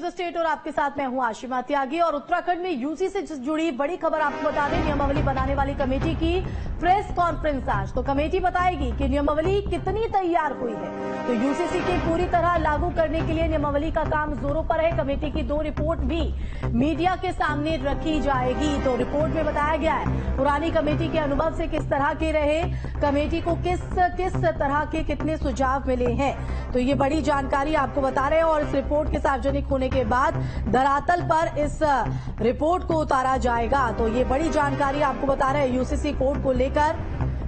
State और आपके साथ मैं हूं आशिमा त्यागी। और उत्तराखंड में यूसी से जुड़ी बड़ी खबर आपको बता दें, नियमावली बनाने वाली कमेटी की प्रेस कॉन्फ्रेंस आज। तो कमेटी बताएगी कि नियमावली कितनी तैयार हुई है। तो यूसीसी की पूरी तरह लागू करने के लिए नियमावली का काम जोरों पर है। कमेटी की 2 रिपोर्ट भी मीडिया के सामने रखी जाएगी। तो रिपोर्ट में बताया गया है पुरानी कमेटी के अनुभव से किस तरह के रहे, कमेटी को किस तरह के कितने सुझाव मिले हैं। तो ये बड़ी जानकारी आपको बता रहे हैं। और इस रिपोर्ट के सार्वजनिक होने के बाद धरातल पर इस रिपोर्ट को उतारा जाएगा। तो ये बड़ी जानकारी आपको बता रहे हैं। यूसीसी कोड को लेकर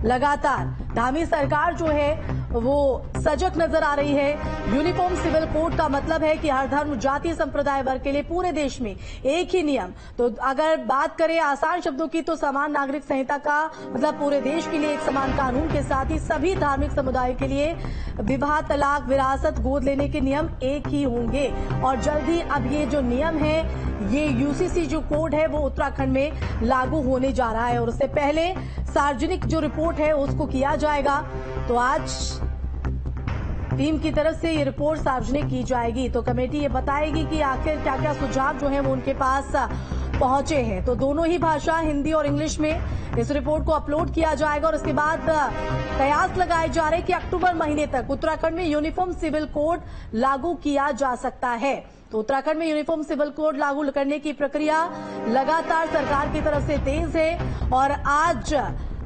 लगातार धामी सरकार जो है वो सजग नजर आ रही है। यूनिफॉर्म सिविल कोड का मतलब है कि हर धर्म, जाति, संप्रदाय, वर्ग के लिए पूरे देश में एक ही नियम। तो अगर बात करें आसान शब्दों की, तो समान नागरिक संहिता का मतलब पूरे देश के लिए एक समान कानून के साथ ही सभी धार्मिक समुदाय के लिए विवाह, तलाक, विरासत, गोद लेने के नियम एक ही होंगे। और जल्द ही अब ये जो नियम है, ये यूसीसी जो कोड है वो उत्तराखंड में लागू होने जा रहा है। और उससे पहले सार्वजनिक जो रिपोर्ट है उसको किया जाएगा। तो आज टीम की तरफ से ये रिपोर्ट सार्वजनिक की जाएगी। तो कमेटी ये बताएगी कि आखिर क्या क्या सुझाव जो है वो उनके पास पहुंचे हैं। तो दोनों ही भाषा, हिंदी और इंग्लिश में इस रिपोर्ट को अपलोड किया जाएगा। और उसके बाद कयास लगाए जा रहे हैं कि अक्टूबर महीने तक उत्तराखंड में यूनिफॉर्म सिविल कोड लागू किया जा सकता है। तो उत्तराखंड में यूनिफॉर्म सिविल कोड लागू करने की प्रक्रिया लगातार सरकार की तरफ से तेज है। और आज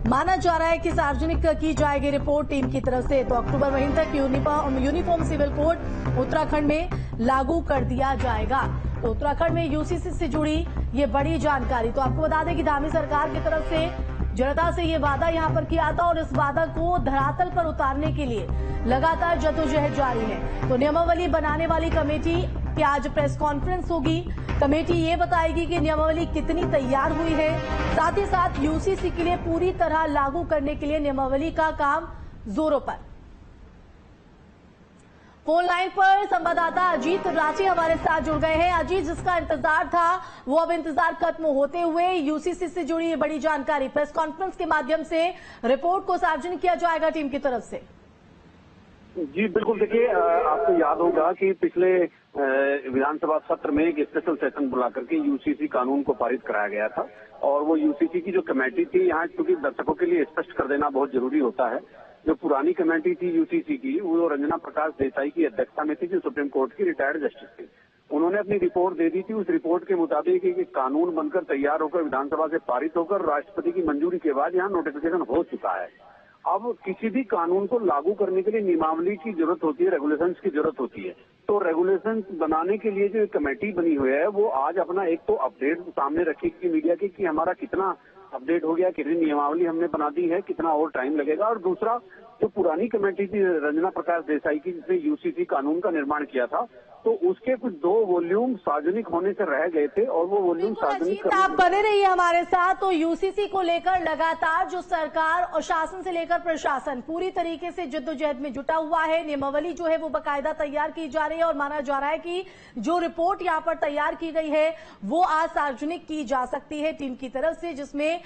माना जा रहा है कि सार्वजनिक की जाएगी रिपोर्ट टीम की तरफ से। तो अक्टूबर महीने तक यूनिफॉर्म सिविल कोड उत्तराखंड में लागू कर दिया जाएगा। तो उत्तराखंड में यूसीसी से जुड़ी ये बड़ी जानकारी। तो आपको बता दें कि धामी सरकार की तरफ से जनता से ये वादा यहां पर किया था और इस वादा को धरातल पर उतारने के लिए लगातार जद्दोजहद जारी है। तो नियमावली बनाने वाली कमेटी की आज प्रेस कॉन्फ्रेंस होगी। कमेटी ये बताएगी कि नियमावली कितनी तैयार हुई है, साथ ही साथ यूसीसी के लिए पूरी तरह लागू करने के लिए नियमावली का काम जोरों पर। फोन लाइन पर संवाददाता अजीत राठी हमारे साथ जुड़ गए हैं। अजीत, जिसका इंतजार था वो अब इंतजार खत्म होते हुए यूसीसी से जुड़ी ये बड़ी जानकारी प्रेस कॉन्फ्रेंस के माध्यम से रिपोर्ट को सार्वजनिक किया जाएगा टीम की तरफ से। जी बिल्कुल, देखिए आपको याद होगा कि पिछले विधानसभा सत्र में एक स्पेशल सेशन बुला करके यूसीसी कानून को पारित कराया गया था। और वो यूसीसी की जो कमेटी थी, यहाँ क्योंकि दर्शकों के लिए स्पष्ट कर देना बहुत जरूरी होता है, जो पुरानी कमेटी थी यूसीसी की, वो रंजना प्रकाश देसाई की अध्यक्षता में थी, जो सुप्रीम कोर्ट की रिटायर्ड जस्टिस थी। उन्होंने अपनी रिपोर्ट दे दी थी। उस रिपोर्ट के मुताबिक एक कानून बनकर तैयार होकर विधानसभा से पारित होकर राष्ट्रपति की मंजूरी के बाद यहाँ नोटिफिकेशन हो चुका है। अब किसी भी कानून को लागू करने के लिए नियमावली की जरूरत होती है, रेगुलेशंस की जरूरत होती है। तो रेगुलेशंस बनाने के लिए जो कमेटी बनी हुई है वो आज अपना एक तो अपडेट सामने रखेगी मीडिया की कि हमारा कितना अपडेट हो गया, कितनी नियमावली हमने बना दी है, कितना और टाइम लगेगा। और दूसरा, जो पुरानी कमेटी थी रंजना प्रकाश देसाई की, जिसने यूसीसी कानून का निर्माण किया था, तो उसके कुछ 2 वॉल्यूम सार्वजनिक होने से रह गए थे और वो वॉल्यूम सार्वजनिक। आप बने रहिए हमारे साथ। तो यूसीसी को लेकर लगातार जो सरकार और शासन से लेकर प्रशासन पूरी तरीके से जद्दोजहद में जुटा हुआ है। नियमावली जो है वो बाकायदा तैयार की जा रही है और माना जा रहा है कि जो रिपोर्ट यहाँ पर तैयार की गई है वो आज सार्वजनिक की जा सकती है टीम की तरफ से, जिसमें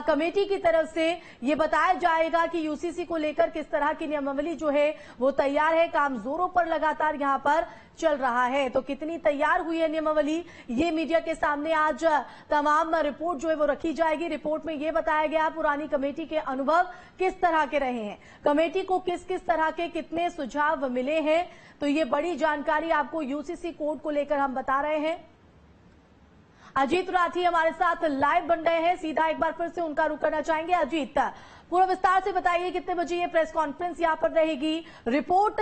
कमेटी की तरफ से ये बताया जाएगा कि यूसीसी को लेकर किस तरह की नियमावली जो है वो तैयार है। काम जोरों पर लगातार यहाँ पर चल रहा है। तो कितनी तैयार हुई है नियमावली, ये मीडिया के सामने आज तमाम रिपोर्ट जो है वो रखी जाएगी। रिपोर्ट में ये बताया गया पुरानी कमेटी के अनुभव किस तरह के रहे हैं, कमेटी को किस किस तरह के कितने सुझाव मिले हैं। तो ये बड़ी जानकारी आपको यूसीसी कोड को लेकर हम बता रहे हैं। अजीत राठी हमारे साथ लाइव बन गए हैं, सीधा एक बार फिर से उनका रुख करना चाहेंगे। अजीत, पूरा विस्तार से बताइए कितने बजे ये प्रेस कॉन्फ्रेंस यहाँ पर रहेगी, रिपोर्ट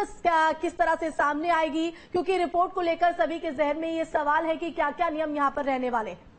किस तरह से सामने आएगी, क्योंकि रिपोर्ट को लेकर सभी के जहन में ये सवाल है कि क्या क्या नियम यहाँ पर रहने वाले हैं।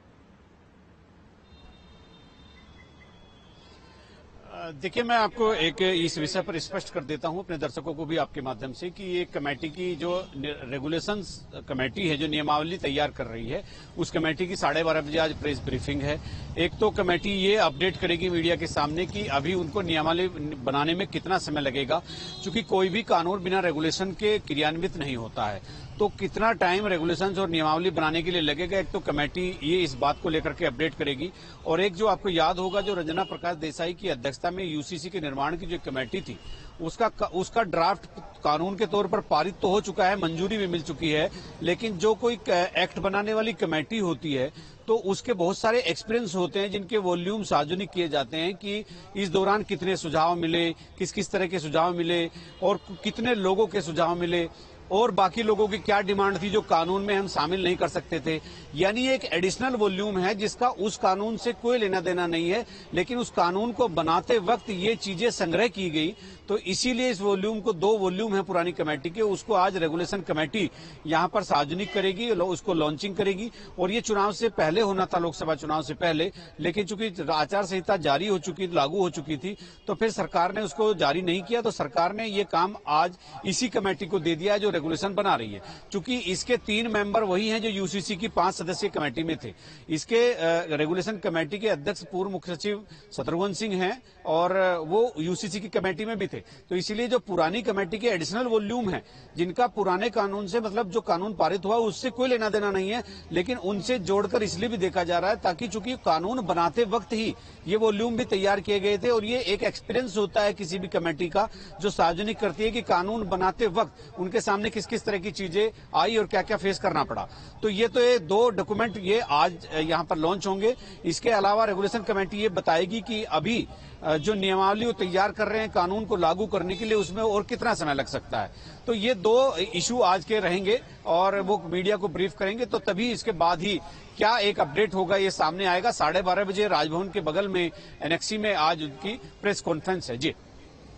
देखिए, मैं आपको एक इस विषय पर स्पष्ट कर देता हूं अपने दर्शकों को भी आपके माध्यम से कि ये कमेटी की जो रेगुलेशंस कमेटी है जो नियमावली तैयार कर रही है, उस कमेटी की 12:30 बजे आज प्रेस ब्रीफिंग है। एक तो कमेटी ये अपडेट करेगी मीडिया के सामने कि अभी उनको नियमावली बनाने में कितना समय लगेगा, क्योंकि कोई भी कानून बिना रेगुलेशन के क्रियान्वित नहीं होता है। तो कितना टाइम रेगुलेशंस और नियमावली बनाने के लिए लगेगा, एक तो कमेटी ये इस बात को लेकर के अपडेट करेगी। और एक जो आपको याद होगा, जो रंजना प्रकाश देसाई की अध्यक्षता में यूसीसी के निर्माण की जो कमेटी थी, उसका ड्राफ्ट कानून के तौर पर पारित तो हो चुका है, मंजूरी भी मिल चुकी है, लेकिन जो कोई एक्ट बनाने वाली कमेटी होती है तो उसके बहुत सारे एक्सपीरियंस होते हैं जिनके वॉल्यूम सार्वजनिक किए जाते हैं कि इस दौरान कितने सुझाव मिले, किस किस तरह के सुझाव मिले और कितने लोगों के सुझाव मिले और बाकी लोगों की क्या डिमांड थी जो कानून में हम शामिल नहीं कर सकते थे। यानी एक एडिशनल वॉल्यूम है जिसका उस कानून से कोई लेना देना नहीं है, लेकिन उस कानून को बनाते वक्त ये चीजें संग्रह की गई, तो इसीलिए इस वॉल्यूम को, 2 वॉल्यूम है पुरानी कमेटी के, उसको आज रेगुलेशन कमेटी यहां पर सार्वजनिक करेगी, उसको लॉन्चिंग करेगी। और ये चुनाव से पहले होना था, लोकसभा चुनाव से पहले, लेकिन चूंकि आचार संहिता जारी हो चुकी, लागू हो चुकी थी, तो फिर सरकार ने उसको जारी नहीं किया। तो सरकार ने ये काम आज इसी कमेटी को दे दिया जो रेगुलेशन बना रही है। चूंकि इसके 3 मेंबर वही हैं जो यूसीसी की 5 सदस्यीय कमेटी में थे। इसके रेगुलेशन कमेटी के अध्यक्ष पूर्व मुख्य सचिव शत्रुघ्न सिंह हैं और वो यूसीसी की कमेटी में भी थे। तो इसीलिए जो पुरानी कमेटी के एडिशनल वॉल्यूम है, जिनका पुराने कानून से, मतलब जो कानून पारित हुआ उससे कोई लेना देना नहीं है, लेकिन उनसे जोड़कर इसलिए भी देखा जा रहा है ताकि चूंकि कानून बनाते वक्त ही ये वॉल्यूम भी तैयार किए गए थे और ये एक एक्सपीरियंस होता है किसी भी कमेटी का जो सार्वजनिक करती है कि कानून बनाते वक्त उनके सामने किस किस तरह की चीजें आई और क्या क्या फेस करना पड़ा। तो ये 2 डॉक्यूमेंट ये आज यहां पर लॉन्च होंगे। इसके अलावा रेगुलेशन कमेटी ये बताएगी कि अभी जो नियमावली वो तैयार कर रहे हैं कानून को लागू करने के लिए, उसमें और कितना समय लग सकता है। तो ये 2 इशू आज के रहेंगे और वो मीडिया को ब्रीफ करेंगे, तो तभी इसके बाद ही क्या एक अपडेट होगा ये सामने आएगा। 12:30 बजे राजभवन के बगल में एनेक्सी में आज उनकी प्रेस कॉन्फ्रेंस है। जी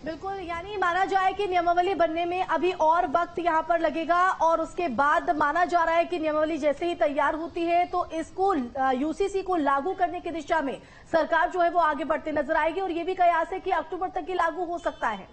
बिल्कुल, यानी माना जाए कि नियमावली बनने में अभी और वक्त यहां पर लगेगा और उसके बाद माना जा रहा है कि नियमावली जैसे ही तैयार होती है तो इसको यूसीसी को लागू करने की दिशा में सरकार जो है वो आगे बढ़ते नजर आएगी और ये भी कयास है कि अक्टूबर तक ही लागू हो सकता है।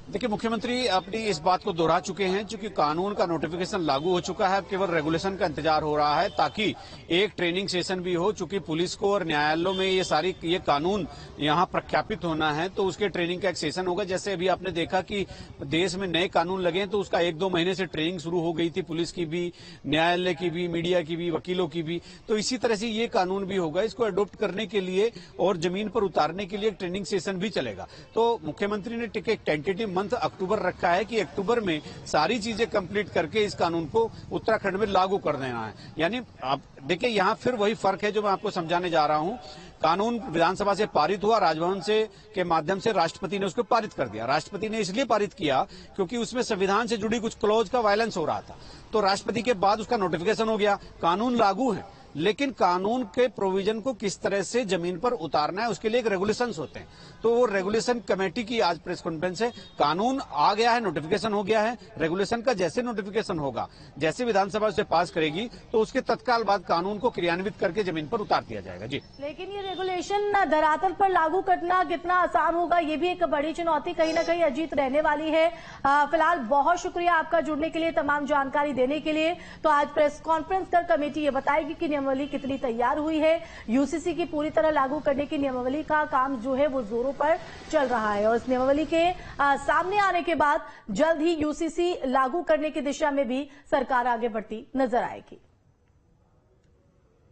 देखिए, मुख्यमंत्री अपनी इस बात को दोहरा चुके हैं, चूंकि कानून का नोटिफिकेशन लागू हो चुका है, अब केवल रेगुलेशन का इंतजार हो रहा है ताकि एक ट्रेनिंग सेशन भी हो। चूंकि पुलिस को और न्यायालयों में ये कानून यहां प्रख्यापित होना है तो उसके ट्रेनिंग का एक सेशन होगा। जैसे अभी आपने देखा कि देश में नए कानून लगे हैं तो उसका 1-2 महीने से ट्रेनिंग शुरू हो गई थी, पुलिस की भी, न्यायालय की भी, मीडिया की भी, वकीलों की भी। तो इसी तरह से ये कानून भी होगा, इसको अडॉप्ट करने के लिए और जमीन पर उतारने के लिए एक ट्रेनिंग सेशन भी चलेगा। तो मुख्यमंत्री ने एक टेंटेटिव मंथ अक्टूबर रखा है कि अक्टूबर में सारी चीजें कंप्लीट करके इस कानून को उत्तराखंड में लागू कर देना है। यानी आप देखिए, यहां फिर वही फर्क है जो मैं आपको समझाने जा रहा हूं। कानून विधानसभा से पारित हुआ, राजभवन से के माध्यम से राष्ट्रपति ने उसको पारित कर दिया। राष्ट्रपति ने इसलिए पारित किया क्योंकि उसमें संविधान से जुड़ी कुछ क्लॉज का वायलेंस हो रहा था, तो राष्ट्रपति के बाद उसका नोटिफिकेशन हो गया। कानून लागू है, लेकिन कानून के प्रोविजन को किस तरह से जमीन पर उतारना है उसके लिए एक रेगुलेशंस होते हैं। तो वो रेगुलेशन कमेटी की आज प्रेस कॉन्फ्रेंस है। कानून आ गया है, नोटिफिकेशन हो गया है, रेगुलेशन का जैसे नोटिफिकेशन होगा, जैसे विधानसभा उसे पास करेगी तो उसके तत्काल बाद कानून को क्रियान्वित करके जमीन पर उतार दिया जाएगा। जी, लेकिन ये रेगुलेशन धरातल पर लागू करना कितना आसान होगा, ये भी एक बड़ी चुनौती कहीं ना कहीं अजीत रहने वाली है। फिलहाल बहुत शुक्रिया आपका जुड़ने के लिए, तमाम जानकारी देने के लिए। तो आज प्रेस कॉन्फ्रेंस कर कमेटी ये बताएगी कि नियमावली कितनी तैयार हुई है। यूसीसी की पूरी तरह लागू करने की नियमावली का काम जो है वो जोरों पर चल रहा है और इस नियमावली के सामने आने के बाद जल्द ही यूसीसी लागू करने की दिशा में भी सरकार आगे बढ़ती नजर आएगी।